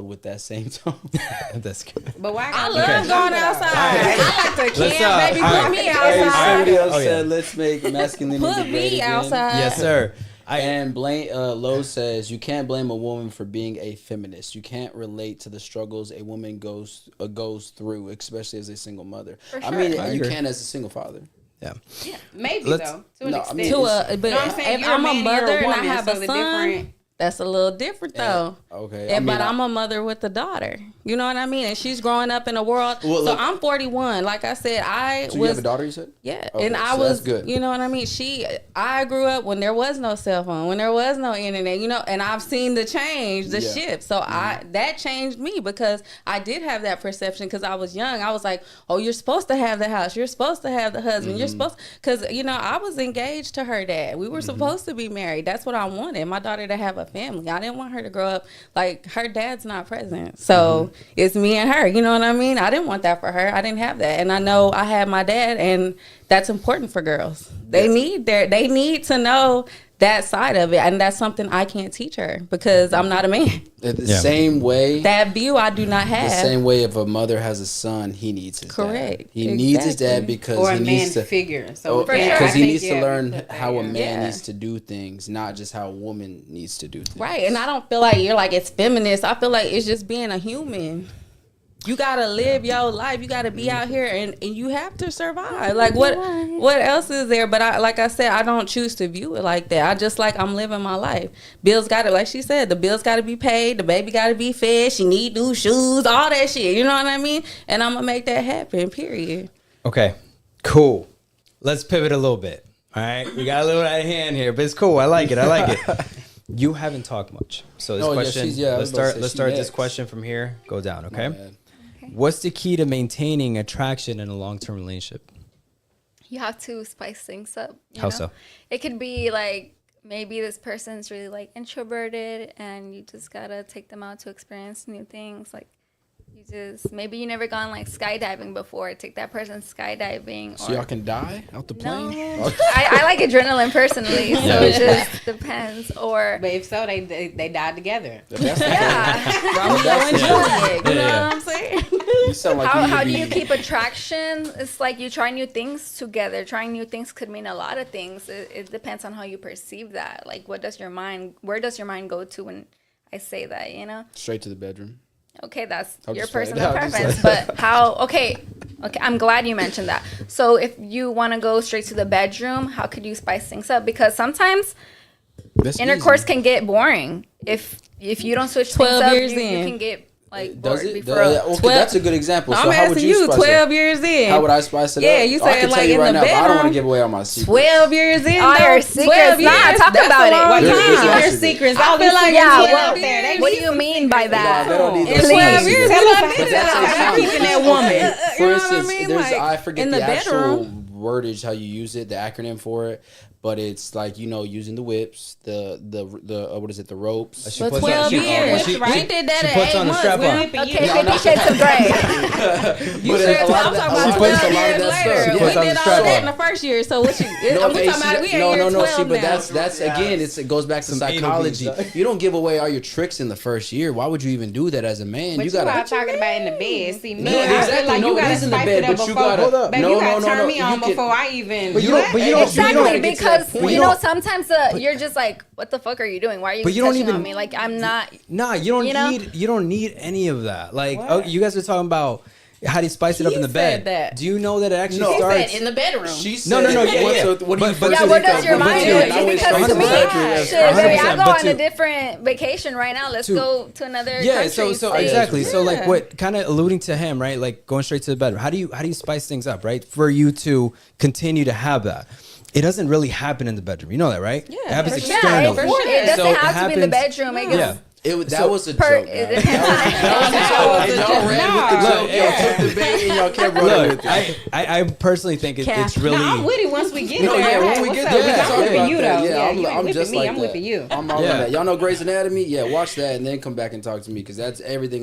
with that same tone. That's good. But why? I love going outside. I like to Let's, camp, baby. Put me Hey, outside. somebody else Oh, yeah. said, let's make masculinity Put great me again. outside. Yes, sir. And Lowe says, you can't blame a woman for being a feminist. You can't relate to the struggles a woman goes through, especially as a single mother. For I sure. mean, I you agree. can as a single father. Yeah. Yeah, maybe Let's- though. To an No, I extent. mean, But No, I'm saying if you're I'm a man, you're mother and I woman, have so a the son, different- that's a little different though. Okay. And, but I'm a mother with a daughter. You know what I mean? And she's growing up in a world. Well, so look- I'm 41. Like I said, So you have a daughter, you said? Yeah, Okay, and I so was that's good. You know what I mean? I grew up when there was no cell phone, when there was no internet, you know, and I've seen the change, the Yeah. shift. So that changed me because I did have that perception because I was young. I was like, oh, you're supposed to have the house. You're supposed to have the husband. You're supposed, because, you know, I was engaged to her dad. We were supposed to be married. That's what I wanted, my daughter to have a family. I didn't want her to grow up like her dad's not present. So it's me and her, you know what I mean? I didn't want that for her. I didn't have that. And I know I had my dad, and that's important for girls. They need to know that side of it, and that's something I can't teach her because I'm not a man. The same way. That view I do not have. The same way if a mother has a son, he needs his Correct. dad. He needs his dad Exactly. because or a he man needs to figure. So For sure. because he I needs think, to yeah, learn we put that, how a yeah. man Yeah. needs to do things, not just how a woman needs to do things. Right, and I don't feel like you're like it's feminist. I feel like it's just being a human. You gotta live your life. You gotta be out here, and you have to survive. Like what else is there? But like I said, I don't choose to view it like that. I just like I'm living my life. Bills gotta, like she said, the bills gotta be paid. The baby gotta be fed. She need new shoes, all that shit. You know what I mean? And I'm gonna make that happen. Period. Okay, cool. Let's pivot a little bit. All right, we got a little out of hand here, but it's cool. I like it. You haven't talked much, so this Oh, yeah, question. she's- yeah, I was about to say, Let's she start this next. question from here. Go down. Okay. bad. What's the key to maintaining attraction in a long-term relationship? You have to spice things up. You How know? so? It could be like maybe this person's really like introverted, and you just gotta take them out to experience new things. Like maybe you never gone like skydiving before. Take that person skydiving. So y'all can die out the plane? No. I like adrenaline personally, so it just depends. Or But if so, they died together. yeah. Romeo and Juliet. You know Yeah. what I'm saying? You sound like you How need do to you be- keep attraction? It's like you try new things together. Trying new things could mean a lot of things. It depends on how you perceive that. Like, where does your mind go to when I say that, you know? straight to the bedroom? Okay, that's I'll your just try it personal out. preference. But okay, I'm glad you mentioned that. So if you want to go straight to the bedroom, how could you spice things up? Because sometimes That's intercourse easy. can get boring. If you don't switch 12 things up, years you in. can get like Does bored it? before. Okay, 12 that's a good example. So I'm how would asking you you, spice 12 it? years in. How would I spice it up? Yeah, you I said can like tell you in right the now, but I don't want to bedroom. give away all my secrets. 12 years in. All though. your secrets. 12 Nah, years. talk That's about a it. long What do you time. mean? Your Secrets. secrets. I I feel like Yeah, in 12 well, years. what do you mean by Nah, that? they don't need In those 12 secrets. years, Tell I us feel about But like that's I'm a keeping that sign. woman. Okay, You for know what I instance, mean? there's Like, I forget in the the actual bedroom. wordage how you use it, the acronym for it, but it's like using the whips, the what is it, the ropes. She For puts 12 on- she- years. she- We she- did that she at puts 8 on the months. strap We on. whipping Okay, you. 50 Shades of Grey. You But said a 12. lot I'm of that- talking a lot about of 12 that years stuff. later. She We puts on did the all strap that on. in the first year. So what you? No, I'm talking about we at year 12 see, but now. that's again, it goes back to Some anal psychology. beads. You don't give away all your tricks in the first year. Why would you even do that as a man? But You you gotta. are talking about in the bed. See, me, No, I feel exactly. like No, you it gotta is in the spice bed, it up but you before. gotta- Baby, no, you gotta no, turn no, me you on can- before I even. But you don't- but you don't- Exactly, gotta get to that because point. you know sometimes you're just like, what the fuck are you doing? Why are you But you don't touching even- on me? Like I'm not. Nah, you don't You know? need any of that. Like, you guys are talking about how do you spice it up He in the said bed? that. Do you know that it actually No. He starts? said in the bedroom. She said, No, yeah. What do you But- first Yeah, think where does of? your But mind you- go? I went Because straight to to me, the bedroom. shit, baby, 100%, I go but on a to- different vacation right now. Let's to- go to another Yeah, country. so state. exactly. So like Yeah. what kind of alluding to him, right? Like going straight to the bedroom. How do you spice things up, right? For you to continue to have that. It doesn't really happen in the bedroom. You know that, right? Yeah, it happens for sure. externally. Yeah, it doesn't So have to be in the happens- bedroom. It Yeah. gets That was a joke. it guys. depends on And y'all ran with the joke. Y'all took the bait and y'all kept running Look, with it. I personally think it's Cap. really. No, I'm with it once we get No, there. yeah, when Hey, we what's get up? there, we can I'm talk whipping about you that. though. Yeah, Yeah, you I'm ain't just whipping me. like I'm that. whipping you. I'm all Yeah. on that. Y'all know Grey's Anatomy? Yeah, watch that and then come back and talk to me because that's everything.